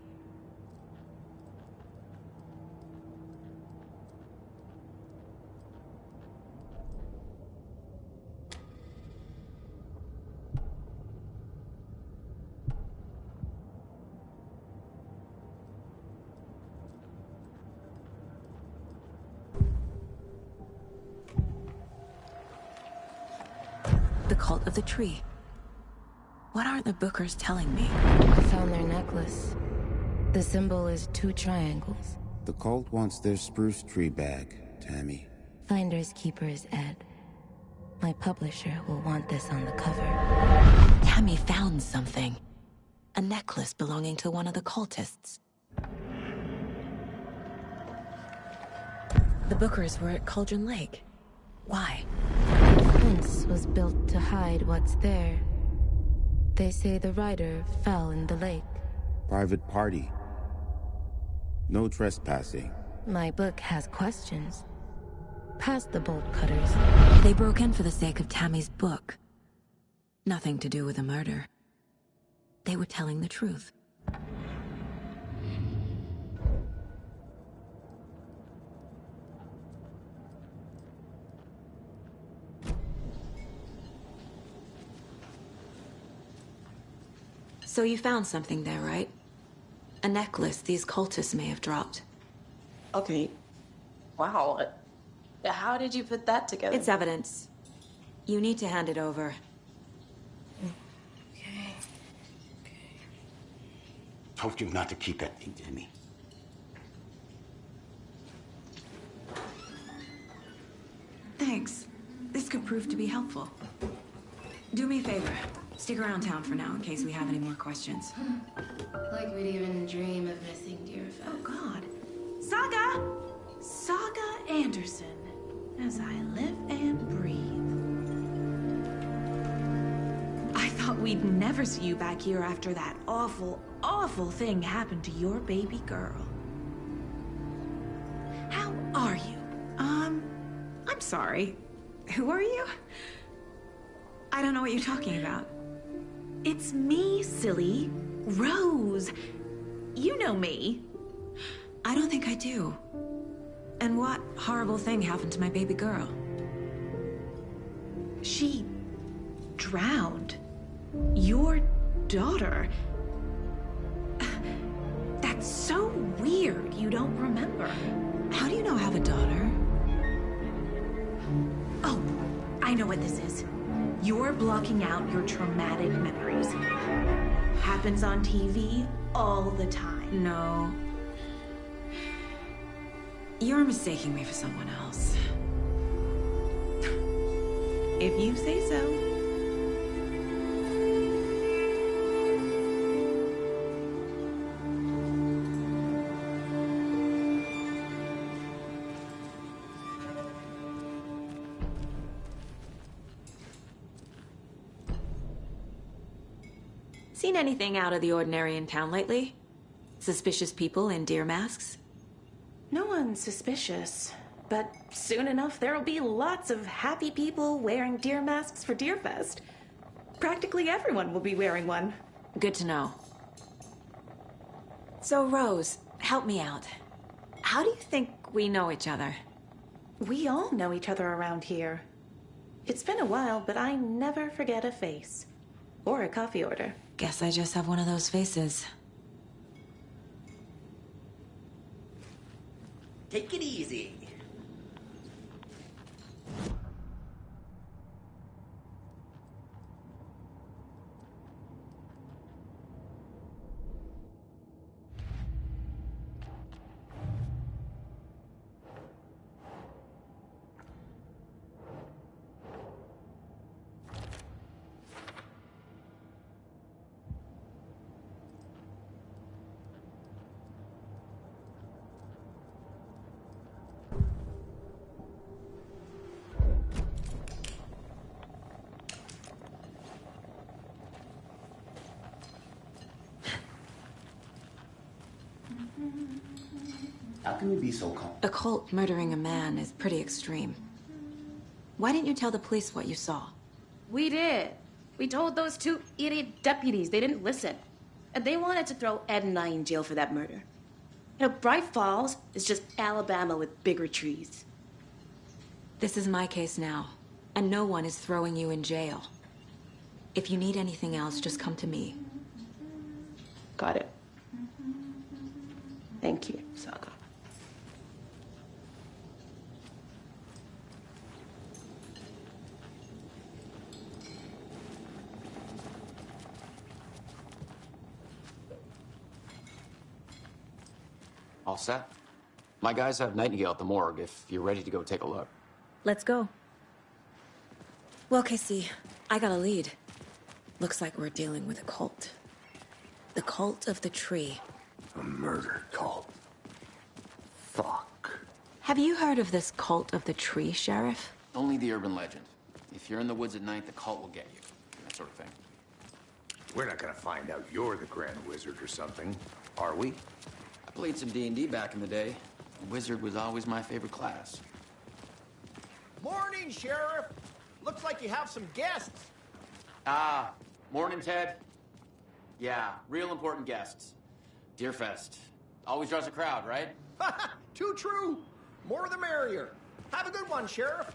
The Cult of the Tree. What aren't the Bookers telling me? I found their necklace. The symbol is 2 triangles. The cult wants their spruce tree back, Tammy. Finders keepers, Ed. My publisher will want this on the cover. Tammy found something. A necklace belonging to one of the cultists. The Bookers were at Cauldron Lake. Why? The fence was built to hide what's there. They say the rider fell in the lake. Private party. No trespassing. My book has questions. Past the bolt cutters. They broke in for the sake of Tammy's book. Nothing to do with a murder. They were telling the truth. So you found something there, right? A necklace these cultists may have dropped. Okay. Wow. How did you put that together? It's evidence. You need to hand it over. Okay. Told you not to keep that thing to me. Thanks. This could prove to be helpful. Do me a favor. Stick around town for now in case we have any more questions. Like we'd even dream of missing Deerfest. Oh, God. Saga! Saga Anderson. As I live and breathe. I thought we'd never see you back here after that awful, awful thing happened to your baby girl. How are you? I'm sorry. Who are you? I don't know what you're talking about. It's me, silly. Rose. You know me. I don't think I do. And what horrible thing happened to my baby girl? She drowned. Your daughter. That's so weird you don't remember. How do you know I have a daughter? Oh, I know what this is. You're blocking out your traumatic memories. Happens on TV all the time. No. You're mistaking me for someone else. If you say so. Seen anything out of the ordinary in town lately? Suspicious people in deer masks? No one's suspicious, but soon enough there'll be lots of happy people wearing deer masks for Deerfest. Practically everyone will be wearing one. Good to know. So, Rose, help me out. How do you think we know each other? We all know each other around here. It's been a while, but I never forget a face. Or a coffee order. Guess I just have one of those faces. Take it easy. How can you be so calm? A cult murdering a man is pretty extreme. Why didn't you tell the police what you saw? We did. We told those two idiot deputies. They didn't listen. And they wanted to throw Ed and I in jail for that murder. You know, Bright Falls is just Alabama with bigger trees. This is my case now, and no one is throwing you in jail. If you need anything else, just come to me. Got it. Thank you, Saga. All set? My guys have Nightingale at the morgue if you're ready to go take a look. Let's go. Well, Casey, I got a lead. Looks like we're dealing with a cult. The cult of the tree. A murder cult. Fuck. Have you heard of this cult of the tree, Sheriff? Only the urban legend. If you're in the woods at night, the cult will get you. That sort of thing. We're not gonna find out you're the Grand Wizard or something, are we? I played some D&D back in the day. Wizard was always my favorite class. Morning, Sheriff. Looks like you have some guests. Ah, morning, Ted. Yeah, real important guests. Deerfest. Always draws a crowd, right? Too true. More the merrier. Have a good one, Sheriff.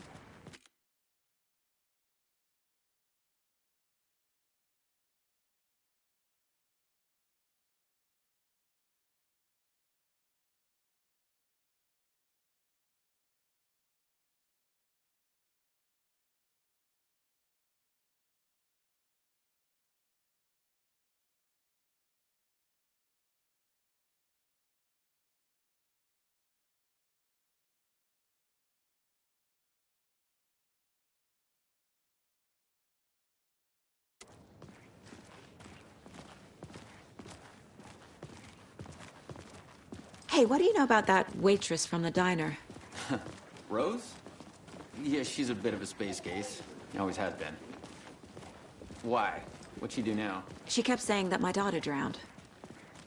Hey, what do you know about that waitress from the diner? Rose? Yeah, she's a bit of a space case. Always has been. Why? What'd she do now? She kept saying that my daughter drowned.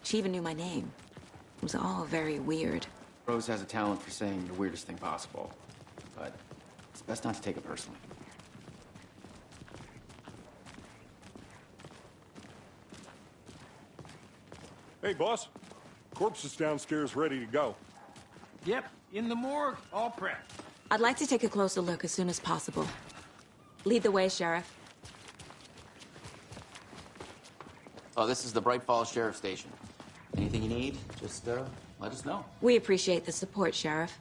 She even knew my name. It was all very weird. Rose has a talent for saying the weirdest thing possible. But it's best not to take it personally. Hey, boss. Corpse is downstairs ready to go. Yep, in the morgue, all prepped. I'd like to take a closer look as soon as possible. Lead the way, Sheriff. Oh, this is the Bright Falls Sheriff Station. Anything you need, just let us know. We appreciate the support, Sheriff.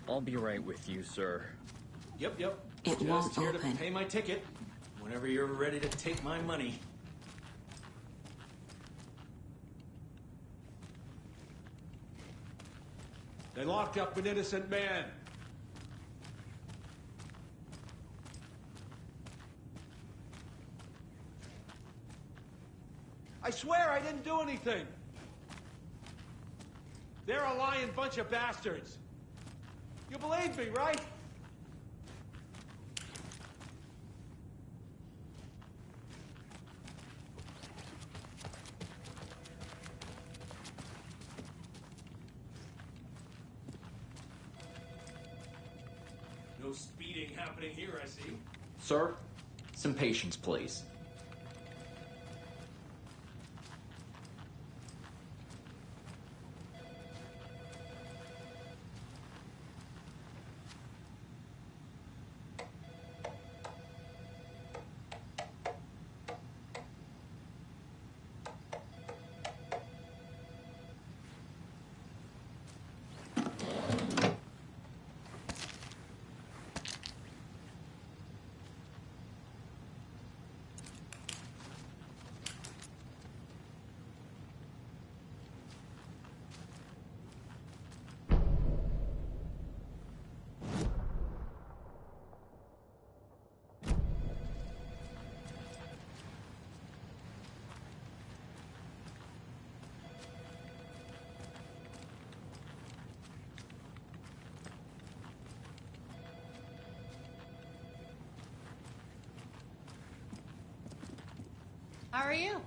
I'll be right with you, sir. Yep. It Just won't here open. to pay my ticket. Whenever you're ready to take my money. They locked up an innocent man. I swear I didn't do anything. They're a lying bunch of bastards. You believe me, right? No speeding happening here, I see. Sir, some patience, please. How are you?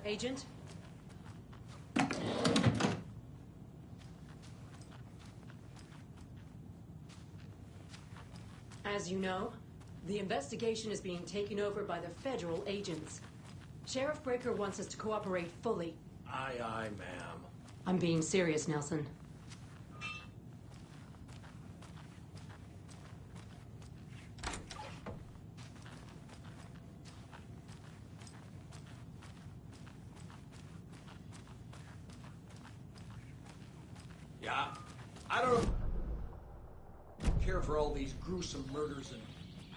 Agent? As you know, the investigation is being taken over by the federal agents. Sheriff Breaker wants us to cooperate fully. Aye, aye, ma'am. I'm being serious, Nelson. Yeah, I don't care for all these gruesome murders and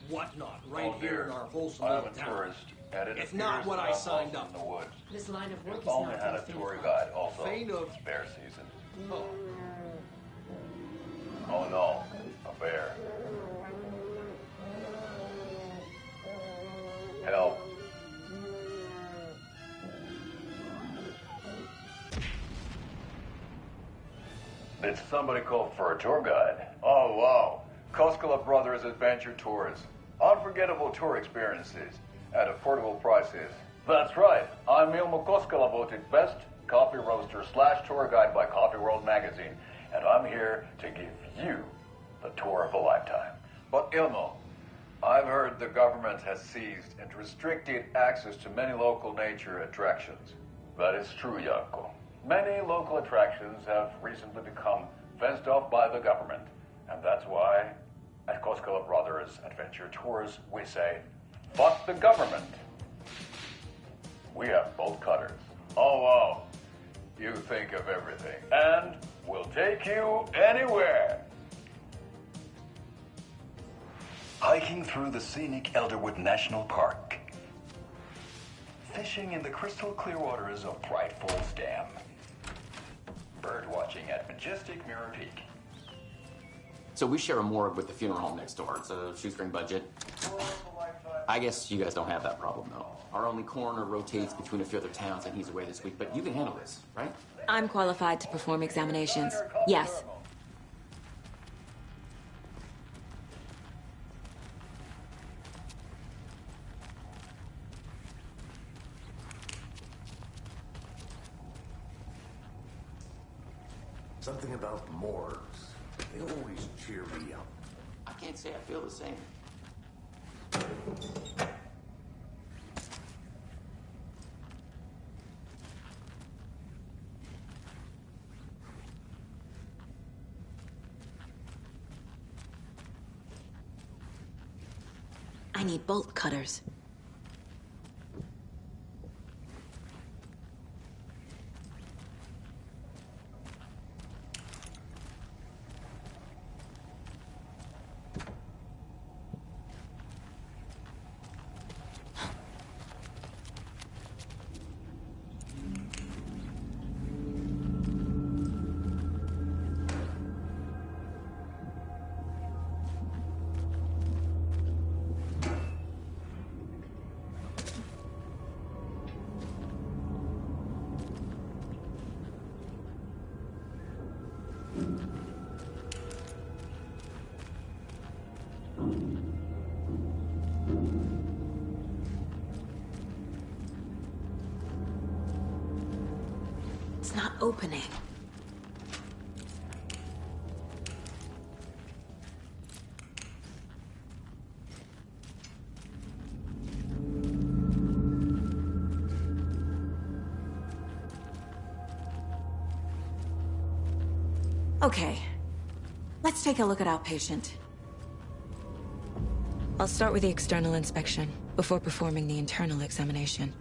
whatnot right here in our wholesome I'm little a town. tourist, and it It's not appears what that I I'm signed lost up in the woods. This line of work We've is only not had for a the tour faint guide, also. Faint of- It's bear season. Oh. Oh no, a bear. Help. Did somebody call for a tour guide? Oh, wow. Koskela Brothers Adventure Tours. Unforgettable tour experiences at affordable prices. That's right. I'm Ilmo Koskela, voted best coffee roaster / tour guide by Coffee World magazine. And I'm here to give you the tour of a lifetime. But Ilmo, I've heard the government has seized and restricted access to many local nature attractions. That is true, Janko. Many local attractions have recently become fenced off by the government. And that's why, at Koskela Brothers Adventure Tours, we say, fuck the government. We have bolt cutters. Oh, wow. You think of everything. And we'll take you anywhere. Hiking through the scenic Elderwood National Park. Fishing in the crystal clear waters of Bright Falls Dam. Bird watching at majestic Mirror Peak. So we share a morgue with the funeral home next door. It's a shoestring budget. I guess you guys don't have that problem, though. Our only coroner rotates between a few other towns, and he's away this week. But you can handle this, right? I'm qualified to perform examinations. Yes. Something about morgues. They always cheer me up. I can't say I feel the same. I need bolt cutters. It's not opening. Okay. Let's take a look at our patient. I'll start with the external inspection before performing the internal examination.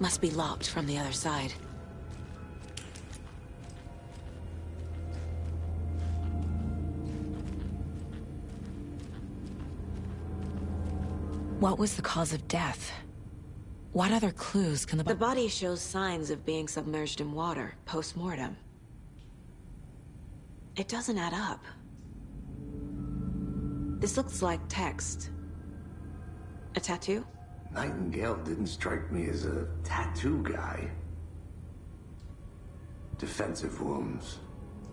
Must be locked from the other side. What was the cause of death? What other clues can the body shows signs of being submerged in water, post-mortem. It doesn't add up. This looks like text. A tattoo? Nightingale didn't strike me as a tattoo guy. Defensive wounds.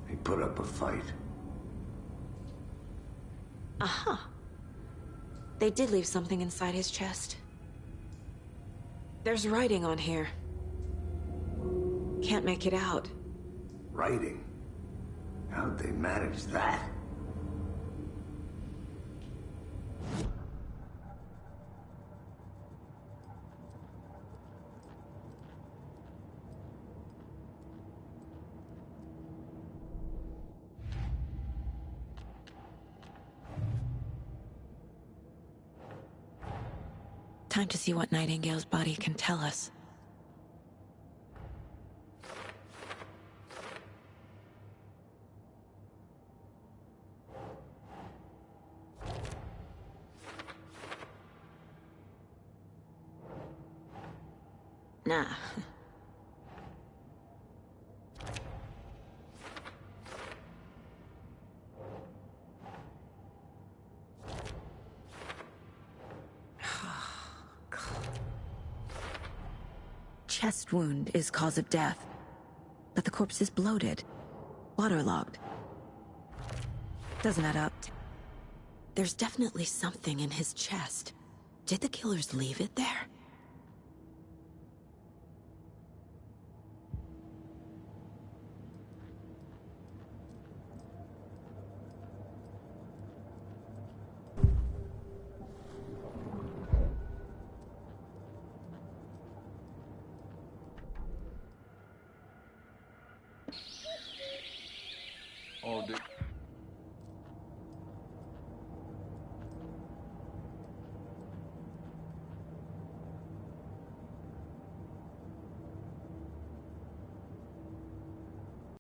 He put up a fight. Uh-huh. They did leave something inside his chest. There's writing on here. Can't make it out. Writing? How'd they manage that? Time to see what Nightingale's body can tell us. Nah. Chest wound is cause of death, but the corpse is bloated, waterlogged. Doesn't add up. There's definitely something in his chest. Did the killers leave it there?